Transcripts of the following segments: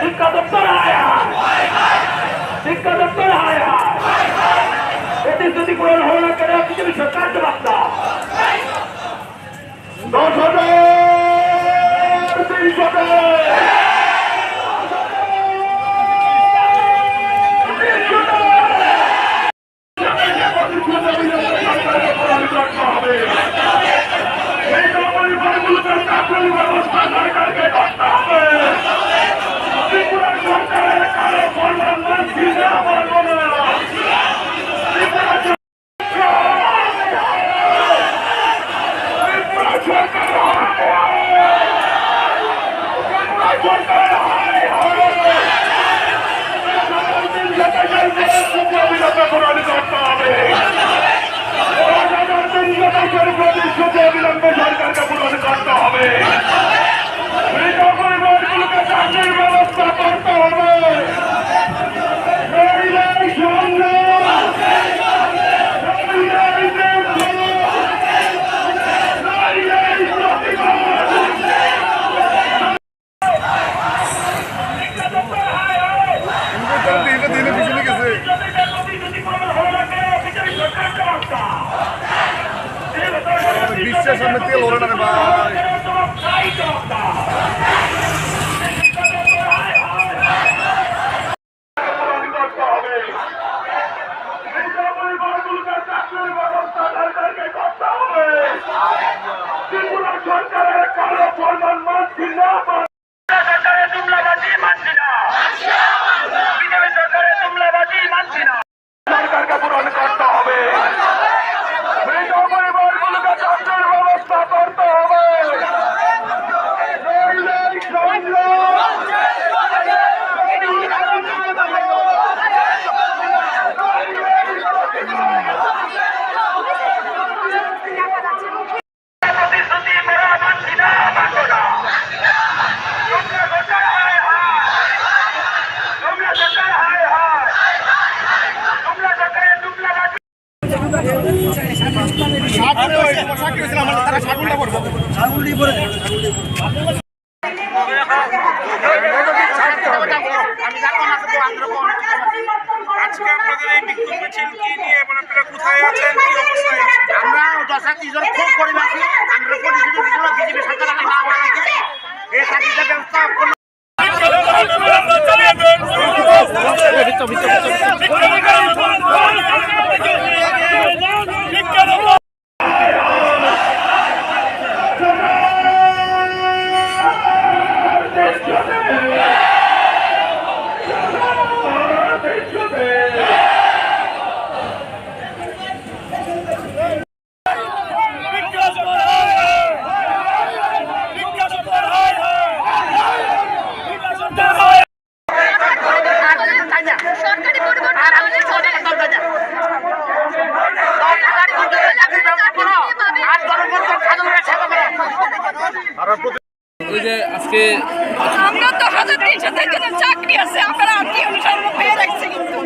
শিক্ষা দপ্তর শিক্ষা দপ্তর প্রতিশ্রুতি পূরণ হল না কেন বিজেপি সরকার জবাব দাও। 10,000 অবিলম্বে সরকারকে পূরণ করতে হবে। চাকরির ব্যবস্থা করতে হবে। বিশ্বের সামনে তেল ওরে না রে ভাই। সরকারের কালো ফরমান মানছি না, সরকারের জুমলাবাজি মানছি না, বিজেপি সরকারের জুমলাবাজি মানছি না। সরকারকে পূরণ করতে হবে। মৃত পরিবারগুলোকে চাকরির ব্যবস্থা করতে হবে। আমরা দশাতিজন খুব পরিবাসী আমরা বিজেপি সরকার এই চাকরিটা ব্যবস্থা আজকে আমরা তো 1300 জনের চাকরি আছে, আমরা আত্মীয় অনুসরণ পেয়ে রাখছি, কিন্তু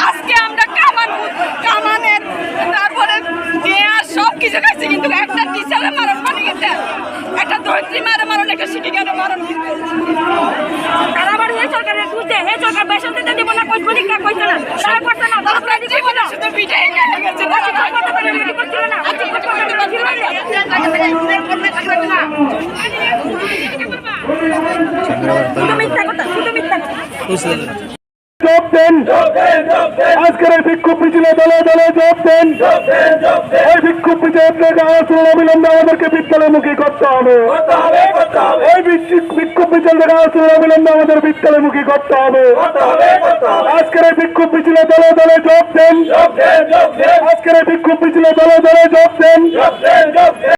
আজকে আমরা কামানের তারপরে দেয়ার সব কিছু খাইছি, কিন্তু একটা টিচারে মারণ মানে গেছে, একটা ধৈত্রী মারণ, একটা শিক্ষিকারে মারণ। তারা আবার এই সরকারের বুঝতে এই সরকার বেসন দিতে দিব না, কই পরীক্ষা কইছে না, তারা করছে না, তারা দিব না, শুধু বিটাই গেছে গেছে না, কথা বলে রেডি করছিল না, আজকে কথা বলে ছিল না। আজকের বিক্ষোভ মিছিলে দলে দলে যোগ দেন। এই বিক্ষোভ মিছিলে অবিলম্বে আমাদেরকে বিদ্যালয়মুখী করতে হবে। এই বিক্ষোভ মিছিল থেকে অবিলম্বে আমাদের বিদ্যালয়মুখী করতে হবে। আজকের এই বিক্ষোভ মিছিলে দলে দলে যোগ দেন। আজকের এই বিক্ষোভ মিছিলে দলে দলে যোগ দেন।